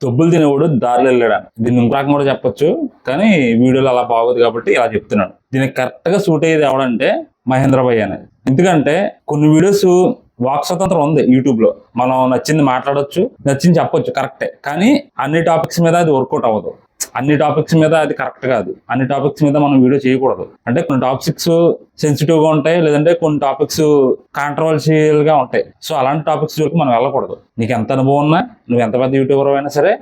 దొబ్బులు తినేవాడు దారిలో వెళ్ళాడు. దీన్ని ఇంకో రకం కూడా చెప్పొచ్చు, కానీ వీడియోలో అలా బాగోదు కాబట్టి ఇలా చెప్తున్నాను. దీనికి కరెక్ట్ గా సూట్ అయ్యేది ఎవడంటే మహేంద్ర భయ్ అనేది. ఎందుకంటే కొన్ని వీడియోస్ వాక్ స్వతంత్రం ఉంది యూట్యూబ్ లో, మనం నచ్చింది మాట్లాడొచ్చు, నచ్చింది చెప్పొచ్చు, కరెక్టే. కానీ అన్ని టాపిక్స్ మీద అది వర్కౌట్ అవ్వదు, అన్ని టాపిక్స్ మీద అది కరెక్ట్ కాదు, అన్ని టాపిక్స్ మీద మనం వీడియో చేయకూడదు. అంటే కొన్ని టాపిక్స్ సెన్సిటివ్ గా ఉంటాయి, లేదంటే కొన్ని టాపిక్స్ కాంట్రవర్షియల్ గా ఉంటాయి. సో అలాంటి టాపిక్స్ జోలికి మనం వెళ్ళకూడదు. నీకు ఎంత అనుభవం ఉన్నా, నువ్వు ఎంత పెద్ద యూట్యూబర్ అయినా సరే,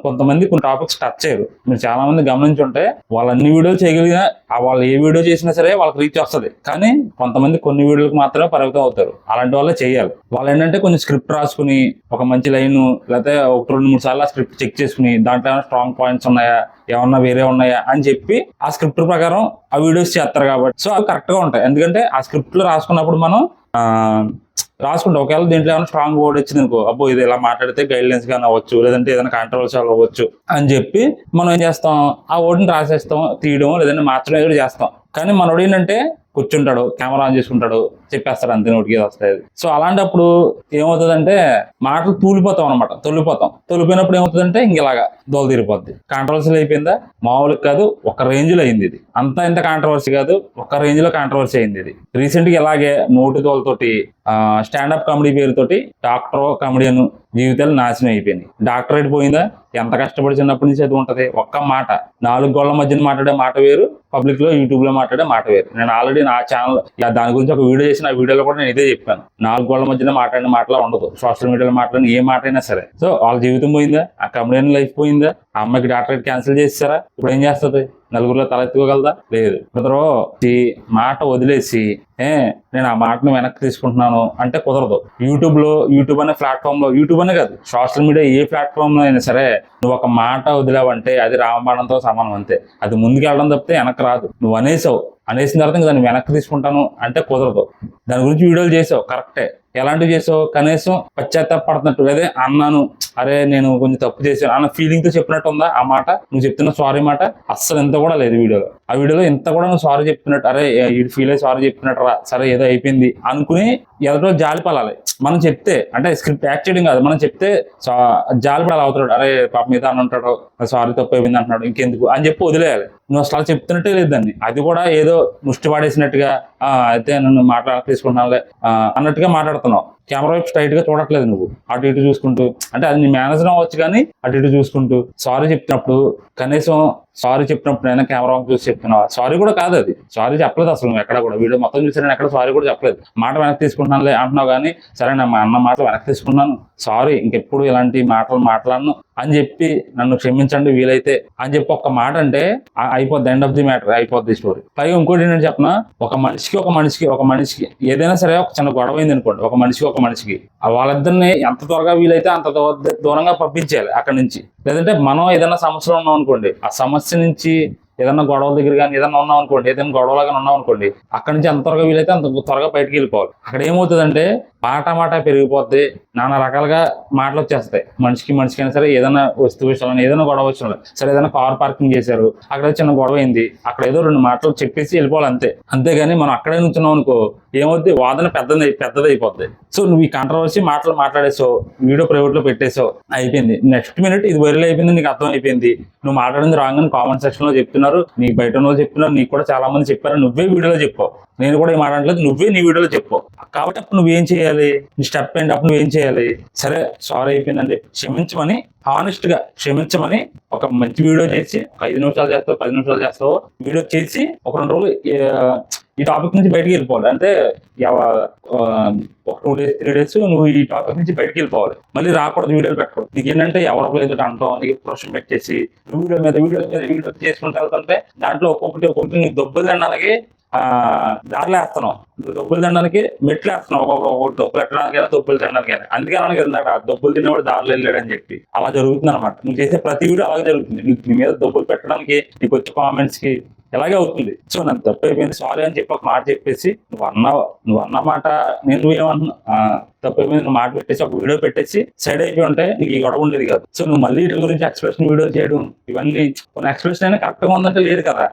కొంతమంది కొన్ని టాపిక్స్ టచ్ చేయరు. మీరు చాలా మంది గమనించుంటే వాళ్ళు అన్ని వీడియోలు చేయగలిగినా, వాళ్ళు ఏ వీడియో చేసినా సరే వాళ్ళకి రీచ్ వస్తుంది. కానీ కొంతమంది కొన్ని వీడియోలకు మాత్రమే పరిమితం అవుతారు. అలాంటి వాళ్ళే చేయాలి. వాళ్ళు ఏంటంటే కొంచెం స్క్రిప్ట్ రాసుకుని ఒక మంచి లైన్, లేకపోతే 1-2-3 సార్లు ఆ స్క్రిప్ట్ చెక్ చేసుకుని దాంట్లో ఏమైనా స్ట్రాంగ్ పాయింట్స్ ఉన్నాయా, ఏమన్నా వేరే ఉన్నాయా అని చెప్పి ఆ స్క్రిప్ట్ ప్రకారం ఆ వీడియోస్ చేస్తారు కాబట్టి సో అవి కరెక్ట్ గా ఉంటాయి. ఎందుకంటే ఆ స్క్రిప్ట్ లో రాసుకున్నప్పుడు మనం రాసుకుంటాం. ఒకవేళ దీంట్లో ఏమైనా స్ట్రాంగ్ వర్డ్ వచ్చింది అనుకో, అబ్బో ఇది ఇలా మాట్లాడితే గైడ్లైన్స్ గానీ అవ్వచ్చు, లేదంటే ఏదైనా కాంట్రవర్షియల్ అవ్వచ్చు అని చెప్పి మనం ఏం చేస్తాం, ఆ వర్డ్ని రాసేస్తాం, తీయడం లేదంటే మార్చడం ఏదో చేస్తాం. కానీ మనోడు ఏంటంటే కూర్చుంటాడు, కెమెరా ఆన్ చేసుకుంటాడు, చెప్పేస్తాడు, అంతే నోటికి వస్తాయి. సో అలాంటప్పుడు ఏమవుతుందంటే మాటలు తూలిపోతాం అనమాట, తొలిపోయినప్పుడు ఏమవుతుందంటే ఇంకెలాగా దోల తీరిపోద్ది. కాంట్రవర్సీ అయిపోయిందా? మామూలుగా కాదు, ఒక రేంజ్ లో అయింది ఇది. అంతా ఇంత కాంట్రవర్సీ కాదు, ఒక రేంజ్ లో కాంట్రవర్సీ అయింది ఇది. రీసెంట్ గా ఇలాగే నోటి తోలతోటి స్టాండప్ కామెడీ పేరుతోటి డాక్టర్ కామెడియన్ జీవితాలు నాశనం అయిపోయినాయి. డాక్టరేట్ పోయిందా? ఎంత కష్టపడి చిన్నప్పటి నుంచి చదువు ఉంటది. ఒక్క మాట, 4 గోళ్ల మధ్యన మాట్లాడే మాట వేరు, పబ్లిక్ లో యూట్యూబ్ లో మాట్లాడే మాట వేరు. నేను ఆల్రెడీ నా ఛానల్ దాని గురించి ఒక వీడియో చేసిన, ఆ వీడియోలో కూడా నేను ఇదే చెప్పాను. 4 గోళ్ల మధ్యన మాట్లాడిన మాటలా ఉండదు సోషల్ మీడియాలో మాట్లాడిన ఏ మాట అయినా సరే. సో వాళ్ళ జీవితం పోయిందా? ఆ కమెడియన్ లైఫ్ పోయిందా? ఆ అమ్మాయికి డాక్టరేట్ క్యాన్సిల్ చేస్తారా? ఇప్పుడు ఏం చేస్తుంది? నలుగురిలో తలెత్తుకోగలదా? లేదు. కుదరో మాట వదిలేసి నేను ఆ మాటను వెనక్కి తీసుకుంటున్నాను అంటే కుదరదు. యూట్యూబ్ అనే ప్లాట్ఫామ్ లో, యూట్యూబ్ అనే కాదు, సోషల్ మీడియా ఏ ప్లాట్ఫామ్ లో అయినా సరే నువ్వు ఒక మాట వదిలావంటే అది రామబాణంతో సమానం. అంతే, అది ముందుకు వెళ్ళడం తప్పితే వెనక్కి రాదు. నువ్వు అనేసిన తర్వాత దాన్ని వెనక్కి తీసుకుంటాను అంటే కుదరదు. దాని గురించి వీడియోలు చేసావు, కరెక్టే. ఎలాంటివి చేసావు? కనీసం పశ్చాత్తాపడుతున్నట్టు, అదే అన్నాను, అరే నేను కొంచెం తప్పు చేశాను అన్న ఫీలింగ్ తో చెప్పినట్టు ఉందా ఆ మాట? నువ్వు చెప్తున్న సారీ మాట అస్సలు ఎంత కూడా లేదు వీడియోలో. ఆ వీడియోలో ఎంత కూడా నువ్వు సారీ చెప్తున్నట్టు, అరే ఈ ఫీల్ అయ్యి సారీ చెప్తున్నట్టు రా, సరే ఏదో అయిపోయింది అనుకుని ఎదుటో జాలిపడాలి. మనం చెప్తే, అంటే స్క్రిప్ట్ యాక్ట్ చేయడం కాదు, మనం చెప్తే జాలిపడాలి అవుతాడు. అరే పాప మీద అని అంటాడు, సారీ తప్పు అయిపోయింది అంటున్నాడు, ఇంకెందుకు అని చెప్పి వదిలేయాలి. నువ్వు అసలు చెప్తున్నట్టే లేదు దాన్ని. అది కూడా ఏదో ముష్టి పాడేసినట్టుగా, అయితే నన్ను తీసుకుంటున్నానులే అన్నట్టుగా మాట్లాడుతున్నావు. కెమెరా వైపు స్ట్రైట్ గా చూడట్లేదు నువ్వు, అటు ఇటు చూసుకుంటూ. అంటే అది నీ మేనేజర్ అవ్వచ్చు, కానీ అటు ఇటు చూసుకుంటూ సారీ చెప్తున్నప్పుడు కనీసం సారీ చెప్పినప్పుడు అయినా కెమెరా చూసి చెప్తున్నావా? సారీ కూడా కాదు, అది సారీ చెప్పలేదు అసలు. నువ్వు ఎక్కడ కూడా వీడియో మొత్తం చూసి నేను ఎక్కడ సారీ కూడా చెప్పలేదు. మాట వెనక్కి తీసుకుంటున్నానులే అంటున్నావు, కానీ సరే మా అన్న మాట వెనక్కి తీసుకున్నాను, సారీ, ఇంకెప్పుడు ఇలాంటి మాటలు మాట్లాడను అని చెప్పి నన్ను క్షమించండి వీలైతే అని చెప్పి ఒక్క మాట అంటే అయిపోద్ది, ఎండ్ ఆఫ్ ది మ్యాటర్, అయిపోద్ది స్టోరీ. పైగా ఇంకోటి ఏంటంటే చెప్పనా, ఒక మనిషికి ఏదైనా సరే ఒక చిన్న గొడవ అయింది అనుకోండి, ఒక మనిషికి వాళ్ళిద్దరిని ఎంత త్వరగా వీలైతే అంత దూరంగా పంపించేయాలి అక్కడి నుంచి. లేదంటే మనం ఏదైనా సమస్యలో ఉన్నాం అనుకోండి, ఆ సమస్య నుంచి ఏదన్నా గొడవల దగ్గర కానీ ఏదైనా ఉన్నాం అనుకోండి, ఏదైనా గొడవలాగా ఉన్నాం అనుకోండి, అక్కడి నుంచి ఎంత త్వరగా వీలైతే అంత త్వరగా బయటకు వెళ్ళిపోవాలి. అక్కడ ఏమవుతుందంటే మాట పెరిగిపోద్ది, నానా రకాలుగా మాటలు వచ్చేస్తాయి. మనిషికైనా సరే ఏదైనా వస్తువు విషయాలు, ఏదైనా గొడవ వచ్చిన సరే, ఏదైనా కార్ పార్కింగ్ చేశారు, అక్కడ చిన్న గొడవ అయింది, అక్కడ ఏదో 2 మాటలు చెప్పేసి వెళ్ళిపోవాలి అంతే. అంతేగాని మనం అక్కడే నుంచున్నాం అనుకో, ఏమవుద్ది, వాదన పెద్దదైపోద్ది. సో నువ్వు ఈ కాంట్రవర్సీ మాట్లాడేసావు, వీడియో ప్రైవేట్ లో పెట్టేసావు, అయిపోయింది. నెక్స్ట్ మినిట్ ఇది వైరల్ అయిపోయింది, నీకు అర్థం అయిపోయింది, నువ్వు మాట్లాడింది రాంగ్ అని కామెంట్ సెక్షన్ లో చెప్తున్నారు, నీకు బయట వాళ్ళు చెప్తున్నారు, నీకు కూడా చాలా మంది చెప్పారు, నువ్వే వీడియోలో చెప్పావు. నేను కూడా ఏం మాట్లాడలేదు, నువ్వే నీ వీడియోలో చెప్పావు. కాబట్టి అప్పుడు నువ్వేం చేయాలి? నీ స్టెప్ ఏంటి? అప్పుడు నువ్వేం చేయాలి? సరే సారీ అయిపోయిందండి, క్షమించమని, హానెస్ట్ గా క్షమించమని ఒక మంచి వీడియో చేసి, 5 నిమిషాలు చేస్తావు, 10 నిమిషాలు చేస్తావు, వీడియో చేసి ఒక 2 రోజులు ఈ టాపిక్ నుంచి బయటకు వెళ్ళిపోవాలి. అంటే 2 days 3 days నువ్వు ఈ టాపిక్ నుంచి బయటకు వెళ్ళిపోవాలి. మళ్ళీ రాకూడదు, వీడియోలు పెట్టకూడదు. నీకు ఏంటంటే ఎవరికి ఏదో అంటాం, నీకు ప్రొషన్ పెట్టేసి వీడియో మీద వీడియో చేసుకుంటూ వెళ్తుంటే దాంట్లో ఒక్కొక్కటి నీకు దొబ్బలు తినడానికి దారిలో వేస్తున్నావు, దొబ్బలు తినడానికి మెట్లు వేస్తున్నావు, ఒక్కొక్క దొబ్బలు ఎట్టడానికైనా దొబ్బలు తినడానికైనా. అందుకే మనకి వెళ్తాడు ఆ దొబ్బలు తినేవాడు దారిలో వెళ్ళాడని చెప్పి. అలా జరుగుతుంది అనమాట. నువ్వు చేసే ప్రతి వీడియో అలాగే జరుగుతుంది. నీ మీద దొబ్బలు పెట్టడానికి, నీకు వచ్చే కామెంట్స్ కి ఇలాగే అవుతుంది. సో నాకు తప్పు అయిపోయింది సారీ అని చెప్పి ఒక మాట చెప్పేసి నువ్వు అన్న మాట నేను ఏమన్నా తప్పు అయిపోయింది మాట పెట్టేసి ఒక వీడియో పెట్టేసి సైడ్ అయిపోయి ఉంటే నీకు ఈ గొడవ ఉండేది కాదు. సో నువ్వు మళ్ళీ వీటి గురించి ఎక్స్ప్రెషన్ వీడియో చేయడం ఇవన్నీ కొన్ని ఎక్స్ప్రెషన్ అయినా కరెక్ట్గా ఉందంటే లేదు కదా.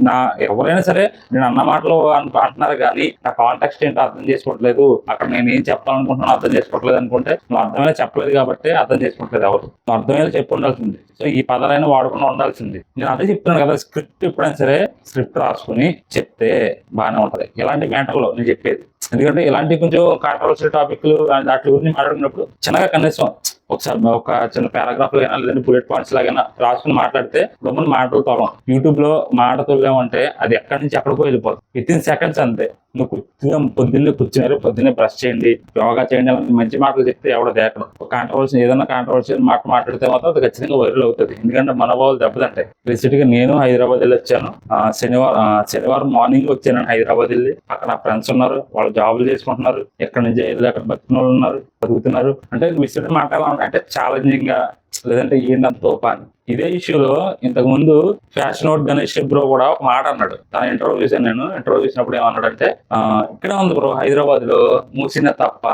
నా ఎవరైనా సరే నేను అన్న మాటలు అంటున్నారు కానీ నా కాంటాక్ట్ ఏంటో అర్థం చేసుకోవట్లేదు, అక్కడ నేను ఏం చెప్పాలనుకుంటున్నాను అర్థం చేసుకోవట్లేదు అనుకుంటే నువ్వు అర్థమైనా చెప్పలేదు కాబట్టి అర్థం చేసుకోవట్లేదు ఎవరు. నువ్వు అర్థమైనా చెప్పి ఉండాల్సింది. సో ఈ పదాలైనా వాడకుండా ఉండాల్సింది. నేను అదే చెప్తున్నాను కదా, స్క్రిప్ట్ ఎప్పుడైనా సరే స్క్రిప్ట్ రాసుకుని చెప్తే బాగానే ఉంటది ఇలాంటి మ్యాటర్లో నేను చెప్పేది. ఎందుకంటే ఇలాంటి కొంచెం కాంట్రవర్షియల్ టాపిక్లు వాటి గురించి మాట్లాడుకున్నప్పుడు చిన్నగా కనీసం ఒకసారి ఒక చిన్న పారాగ్రాఫ్ అయినా లేదంటే బుల్లెట్ పాయింట్స్ లాగైనా రాసుకుని మాట్లాడితే గమ్మున మాటలు తోలం. యూట్యూబ్ లో మాట తోలేమంటే అది ఎక్కడి నుంచి ఎక్కడికో వెళ్ళిపోతుంది. 15 seconds అంతే. నువ్వు కొద్దిగా పొద్దున్నే కూర్చున్నారు, పొద్దున్నే బ్రష్ చేయండి, యోగా చేయండి, మంచి మాటలు చెప్తే ఎవడ దేకడం. కాంట్రవర్సీ ఏదైనా కాంట్రవర్షియల్ మాట మాట్లాడితే మాత్రం అది ఖచ్చితంగా వైరల్ అవుతుంది. ఎందుకంటే మనోభావాలు దెబ్బతింటాయి. రీసెంట్ గా నేను హైదరాబాద్ వెళ్ళి వచ్చాను. శనివారం మార్నింగ్ వచ్చాను హైదరాబాద్ వెళ్ళి. అక్కడ నా ఫ్రెండ్స్ ఉన్నారు, వాళ్ళు జాబులు చేసుకుంటున్నారు, ఎక్కడి నుంచి వెళ్ళి అక్కడ బతికిన వాళ్ళు ఉన్నారు, బతుకుతున్నారు. అంటే విసిట్ మాట్లాడాలంటే ఛాలెంజింగ్ గా లేదంటే ఏంటంతో పని. ఇదే ఇష్యూలో ఇంతకు ముందు ఫ్యాషన్ అవుట్ గణేష్ బ్రో కూడా ఒక మాట అన్నాడు. తన ఇంటర్వ్యూ చూసాను నేను. ఇంటర్వ్యూ చూసినప్పుడు ఏమన్నాడంటే ఇక్కడే ఉంది బ్రో హైదరాబాద్ లో మూసిన తప్ప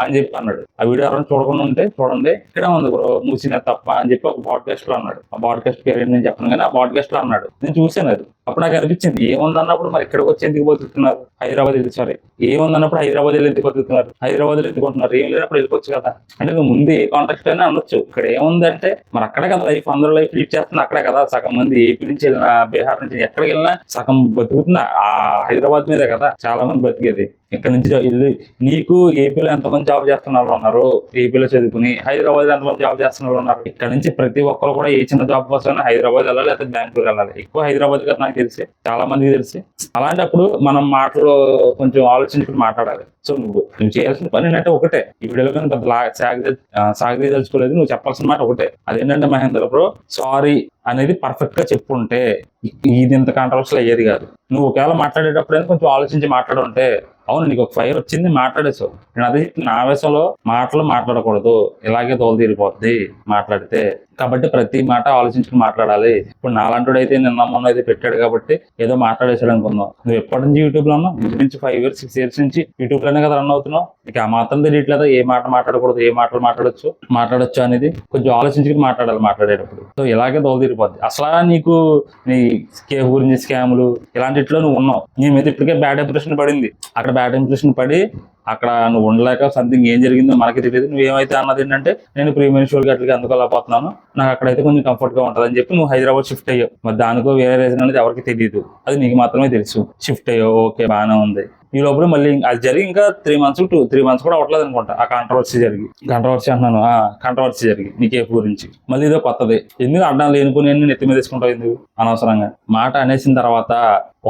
అని చెప్పి అన్నాడు. ఆ వీడియో ఎవరైనా చూడకుండా ఉంటే చూడండి, ఇక్కడే ఉంది బ్రో మూసిన తప్ప అని చెప్పి ఒక పాడ్కాస్ట్ లో అన్నాడు. ఆ పాడ్కాస్ట్ పేరు నేను చెప్పను కానీ ఆ పాడ్కాస్ట్ లో అన్నాడు. నేను చూసాను అది. అప్పుడు నాకు అనిపించింది ఏముంది అన్నప్పుడు మరి ఇక్కడికి వచ్చి ఎందుకు బతుకుతున్నారు హైదరాబాద్ వెళ్ళి. సారీ, ఏముంది అన్నప్పుడు హైదరాబాద్ వెళ్ళి ఎందుకు బతుకుతున్నారు, హైదరాబాద్ ఎందుకుంటున్నారు, ఏం లేనప్పుడు వెళ్ళిపోవచ్చు కదా. అంటే నువ్వు ముందు ఏ కాంటాక్ట్ అయినా అనొచ్చు. ఇక్కడ ఏముందంటే మరి అక్కడే కదా లైఫ్, అందరూ లైఫ్ లీడ్ చేస్తుంది అక్కడే కదా. సగం మంది ఏపీ నుంచి వెళ్ళినా బీహార్ నుంచి ఎక్కడికి వెళ్ళినా సగం బతుకుతున్నా ఆ హైదరాబాద్ మీదే కదా చాలా మంది బతికేది. ఇక్కడ నుంచి వెళ్ళి నీకు ఏపీలో ఎంతమంది జాబ్ చేస్తున్న వాళ్ళు ఉన్నారు, ఏపీలో చదువుకుని హైదరాబాద్ ఎంతమంది జాబ్ చేస్తున్న వాళ్ళు ఉన్నారు. ఇక్కడ నుంచి ప్రతి ఒక్కరు కూడా ఏ చిన్న జాబ్ కోసం హైదరాబాద్ వెళ్ళాలి లేకపోతే బెంగళూరు వెళ్ళాలి. ఎక్కువ హైదరాబాద్ కదా నాకు తెలిసి, చాలా మందికి తెలిసి. అలాంటప్పుడు మనం మాటలు కొంచెం ఆలోచించుకుని మాట్లాడాలి. సో నువ్వు చేయాల్సిన పని ఏంటంటే ఒకటే. ఈ వీడియోలో కానీ పెద్ద సాగదీ తెలుసుకోలేదు. నువ్వు చెప్పాల్సిన మాట ఒకటే, అదేంటంటే మహేంద్ర బ్రో సారీ అనేది పర్ఫెక్ట్ గా చెప్పుంటే ఇది ఇంత కాంట్రవర్షియల్ అయ్యేది కాదు. నువ్వు ఒకవేళ మాట్లాడేటప్పుడు కొంచెం ఆలోచించి మాట్లాడుంటే అవును నీకు ఒక ఫైర్ వచ్చింది మాట్లాడేసావు. నేను అదే నా ఆవేశంలో మాటలు మాట్లాడకూడదు, ఇలాగే తోలు తీరిపోద్ది మాట్లాడితే. కాబట్టి ప్రతి మాట ఆలోచించుకుని మాట్లాడాలి. ఇప్పుడు నాలాంటి అయితే నిన్న మొన్న అయితే పెట్టాడు కాబట్టి ఏదో మాట్లాడేసాడు అనుకుందాం. నువ్వు ఎప్పటి నుంచి యూట్యూబ్ లో ఉన్నావు? నుంచి 5 years 6 years నుంచి యూట్యూబ్ లోనే కదా రన్ అవుతున్నావు. ఇక ఆ మాత్రం తెలియట్లేదా ఏ మాట మాట్లాడకూడదు, ఏ మాటలు మాట్లాడొచ్చు అనేది కొంచెం ఆలోచించుకుని మాట్లాడాలి మాట్లాడేటప్పుడు. సో ఇలాగే తోలు తీరిపోద్ది. అసలు నీకు నీ కేఫ్ గురించి స్కాములు ఇలాంటిట్లో నువ్వు ఉన్నావు. నీ మీద ఇప్పటికే బ్యాడ్ ఇంప్రెషన్ పడింది. అక్కడ బ్యాడ్ ఇంప్రెషన్ పడి అక్కడ నువ్వు ఉండలేక సంథింగ్ ఏం జరిగిందో మనకి తెలియదు. నువ్వేమైతే అన్నది ఏంటంటే నేను ప్రీమియర్ గట్లకి అందుకోలేకపోతున్నాను, నాకు అక్కడైతే కొంచెం కంఫర్ట్ గా ఉంటుంది అని చెప్పి నువ్వు హైదరాబాద్ షిఫ్ట్ అయ్యావు. మరి దానికో వేరే రీజన్ అనేది ఎవరికి తెలియదు, అది నీకు మాత్రమే తెలుసు. షిఫ్ట్ అయ్యావు, ఓకే బాగానే ఉంది. ఈ లోపల మళ్ళీ అది జరిగి ఇంకా 3 months కూడా అవ్వట్లేదు అనుకుంటా ఆ కాంట్రవర్సీ జరిగి నీ కేఫ్ గురించి. మళ్ళీ ఇదో కొత్తది. ఎందుకు అడ్డం లేనుకుని నెత్తి మీద తీసుకుంటావు ఎందుకు అనవసరంగా. మాట అనేసిన తర్వాత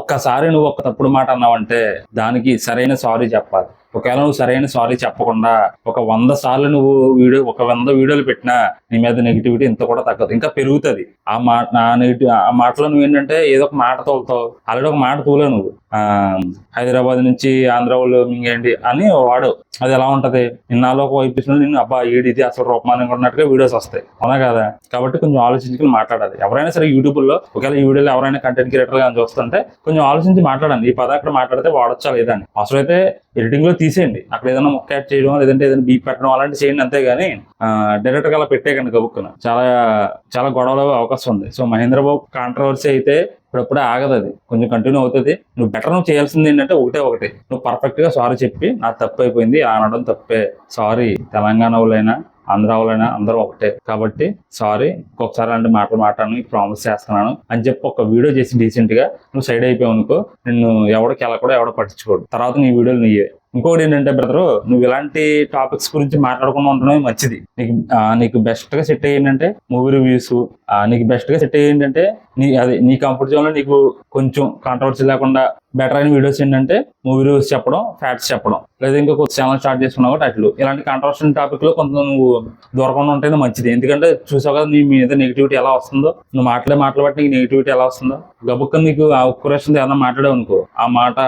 ఒక్కసారి నువ్వు ఒక తప్పుడు మాట అన్నావంటే దానికి సరైన సారీ చెప్పాలి. ఒకవేళ నువ్వు సరైన సారీ చెప్పకుండా ఒక 100 సార్లు నువ్వు 100 వీడియోలు పెట్టినా నీ మీద నెగిటివిటీ ఇంత కూడా తగ్గదు, ఇంకా పెరుగుతుంది. ఆ మాటలో నువ్వు ఏంటంటే ఏదో ఒక మాట తోలుతావు. ఆల్రెడీ ఒక మాట తోలే నువ్వు హైదరాబాద్ నుంచి ఆంధ్ర వాళ్ళు మింగేయండి అని వాడు. అది ఎలా ఉంటది, నిన్నాలో ఒక వైపు నిన్ను అబ్బా ఇది అసలు రూపమానంగా ఉన్నట్టుగా వీడియోస్ వస్తాయి, అవునా కదా. కాబట్టి కొంచెం ఆలోచించుకుని మాట్లాడాలి. ఎవరైనా సరే యూట్యూబ్లో ఒకవేళ ఈ వీడియోలో ఎవరైనా కంటెంట్ క్రియేటర్ గా చూస్తుంటే కొంచెం ఆలోచించి మాట్లాడండి. ఈ పద అక్కడ మాట్లాడితే వాడొచ్చా లేదా అని. అవసరమైతే ఎడిటింగ్ లో తీసేయండి, అక్కడ ఏదైనా మొక్క యాడ్ చేయడం లేదంటే ఏదైనా బీప్ పెట్టడం అలాంటి చేయండి, అంతేగాని డైరెక్ట్ గా అలా పెట్టేకండి గబుక్కున. చాలా గొడవలు అవకాశం ఉంది. సో మహేంద్ర బాబు కాంట్రవర్సీ అయితే ఇప్పుడప్పుడే ఆగదు, అది కొంచెం కంటిన్యూ అవుతుంది. నువ్వు చేయాల్సింది ఏంటంటే ఒకటే, నువ్వు పర్ఫెక్ట్ గా సారీ చెప్పి నాకు తప్పు అయిపోయింది అనడం తప్పే. సారీ తెలంగాణ వాళ్ళైనా ఆంధ్ర వాళ్ళైనా అందరూ ఒకటే కాబట్టి సారీ, ఇంకొకసారి అంటే మాట్లాడను ప్రామిస్ చేస్తున్నాను అని చెప్పి ఒక వీడియో చేసి డీసెంట్ గా నువ్వు సైడ్ అయిపోయావు అనుకో, నిన్ను ఎవడికి ఎలా కూడా ఎవడో పట్టించుకోడు. తర్వాత నీ వీడియోలు నీయే. ఇంకోటి ఏంటంటే బ్రదరు, నువ్వు ఇలాంటి టాపిక్స్ గురించి మాట్లాడకుండా ఉండడమే మంచిది. నీకు బెస్ట్ గా సెట్ అయ్యిందంటే మూవీ రివ్యూస్, నీకు బెస్ట్ గా సెట్ అయ్యిందంటే నీ కంఫర్ట్ జోన్ లో నీకు కొంచెం కాంట్రవర్సీ లేకుండా బెటర్ అయిన వీడియోస్ ఏంటంటే మూవీ రివ్యూస్ చెప్పడం, ఫ్యాక్ట్స్ చెప్పడం, లేదా ఇంకా కొత్త ఛానల్ స్టార్ట్ చేసుకున్నావు కాబట్టి అట్లు ఇలాంటి కాంట్రవర్సీ టాపిక్ లో కొంత నువ్వు దూరకుండా ఉంటేనే మంచిది. ఎందుకంటే చూసావు కదా నీ మీద నెగిటివిటీ ఎలా వస్తుందో, నువ్వు మాటలు బట్టి నీకు నెగిటివిటీ ఎలా వస్తుందో. గబుక్క నీకు ఆ ఒక్క ఏదైనా మాట్లాడావు అనుకో, ఆ మాట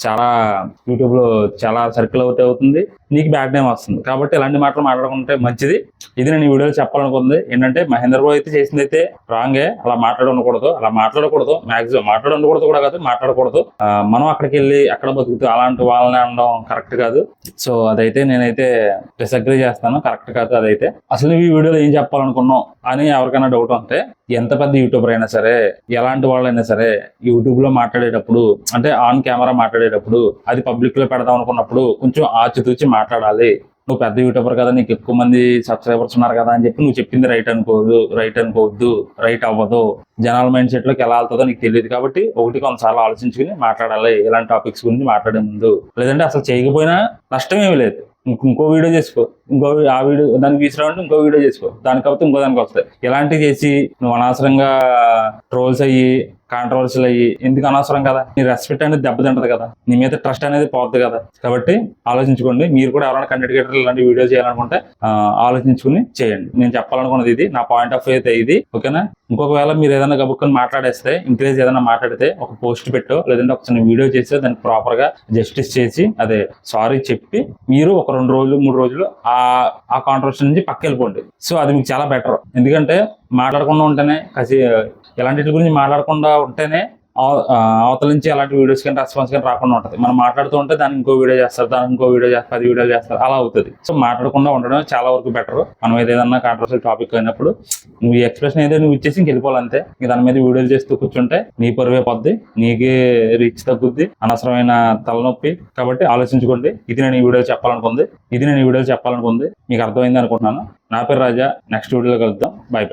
చాలా యూట్యూబ్ లో చాలా సర్కిల్ అవుట్ అవుతుంది, నీకు బ్యాడ్ నేమ్ వస్తుంది. కాబట్టి ఇలాంటి మాటలు మాట్లాడుకుంటే మంచిది. ఇది నేను ఈ వీడియోలో చెప్పాలనుకుంది ఏంటంటే, మహేంద్ర బాబు అయితే చేసింది అయితే రాంగే. అలా మాట్లాడకూడదు మాక్సిమం మాట్లాడకూడదు కూడా కాదు, మాట్లాడకూడదు. మనం అక్కడికి వెళ్ళి అక్కడ బతుకుతూ అలాంటి వాళ్ళని అనడం కరెక్ట్ కాదు. సో అదైతే నేనైతే డిసగ్రీ చేస్తాను, కరెక్ట్ కాదు అదైతే. అసలు నువ్వు ఈ వీడియోలో ఏం చెప్పాలనుకున్నావు అని ఎవరికైనా డౌట్ ఉంటే, ఎంత పెద్ద యూట్యూబర్ అయినా సరే, ఎలాంటి వాళ్ళైనా సరే, యూట్యూబ్ లో మాట్లాడేటప్పుడు అంటే ఆన్ కెమెరా మాట్లాడేటప్పుడు, అది పబ్లిక్ లో పెడదాం అనుకున్నప్పుడు కొంచెం ఆచితూచి మాట్లాడాలి. నువ్వు పెద్ద యూట్యూబర్ కదా, నీకు ఎక్కువ మంది సబ్స్క్రైబర్స్ ఉన్నారు కదా అని చెప్పి నువ్వు చెప్పింది రైట్ అనుకోవద్దు, రైట్ అవ్వదు. జనాల మైండ్ సెట్ లోకి ఎలా వెళ్తుందో నీకు తెలియదు. కాబట్టి కొంతసార్లు ఆలోచించుకుని మాట్లాడాలి ఇలాంటి టాపిక్స్ గురించి మాట్లాడే ముందు. లేదంటే అసలు చేయకపోయినా నష్టం ఏమి లేదు. ఇంకో వీడియో చేసుకో, ఆ వీడియో దానికి తీసుకురావంటే ఇంకో వీడియో చేసుకో, దాని కాకపోతే ఇంకో దానికి వస్తాయి. ఇలాంటివి చేసి నువ్వు అనవసరంగా ట్రోల్స్ అయ్యి కాంట్రవర్సీలు అయ్యి ఎందుకు అనవసరం కదా, నీ రెస్పెక్ట్ అనేది దెబ్బతింటది కదా, నీ మీద ట్రస్ట్ అనేది పోతుంది కదా. కాబట్టి ఆలోచించుకోండి. మీరు కూడా ఎవరైనా కంటెంట్ క్రియేటర్లు ఇలాంటి వీడియో చేయాలనుకుంటే ఆలోచించుకుని చేయండి. నేను చెప్పాలనుకున్నది ఇది, నా పాయింట్ ఆఫ్ వ్యూ అయితే ఇది. ఓకేనా? ఇంకొకవేళ మీరు ఏదైనా గబుక్కుని మాట్లాడేస్తే, ఇంక్రీజ్ ఏదైనా మాట్లాడితే ఒక పోస్ట్ పెట్టో లేదంటే ఒక చిన్న వీడియో చేస్తే దానికి ప్రాపర్ గా జస్టిస్ చేసి అదే సారీ చెప్పి మీరు ఒక 2 రోజులు 3 రోజులు ఆ కాంట్రవర్సీ నుంచి పక్క వెళ్ళిపోండి. సో అది మీకు చాలా బెటర్. ఎందుకంటే మాట్లాడకుండా ఉంటేనే ఇలాంటి గురించి మాట్లాడకుండా ఉంటేనే అవతల నుంచి అలాంటి వీడియోస్ కానీ రెస్పాన్స్ కానీ రాకుండా ఉంటుంది. మనం మాట్లాడుతూ ఉంటే దానికి ఇంకో వీడియో చేస్తారు, దానికి ఇంకో వీడియో చేస్తారు, 10 వీడియోలు చేస్తారు, అలా అవుతుంది. సో మాట్లాడకుండా ఉండడం చాలా వరకు బెటర్. మనం ఏదైనా కాంట్రవర్షియల్ టాపిక్ అయినప్పుడు నువ్వు ఈ ఎక్స్ప్రెషన్ ఏదో నువ్వు ఇచ్చేసి ఇంకెళ్ళిపోవాలంతే. దాని మీద వీడియోలు చేస్తూ కూర్చుంటే నీ పరువే పొద్ది, నీకే రీచ్ తగ్గుద్ది, అనవసరమైన తలనొప్పి. కాబట్టి ఆలోచించుకోండి. ఇది నేను ఈ వీడియో చెప్పాలనుకుంది. మీకు అర్థమైంది అనుకుంటున్నాను. నా పేరు రాజా. నెక్స్ట్ వీడియోలో కలుద్దాం. బై.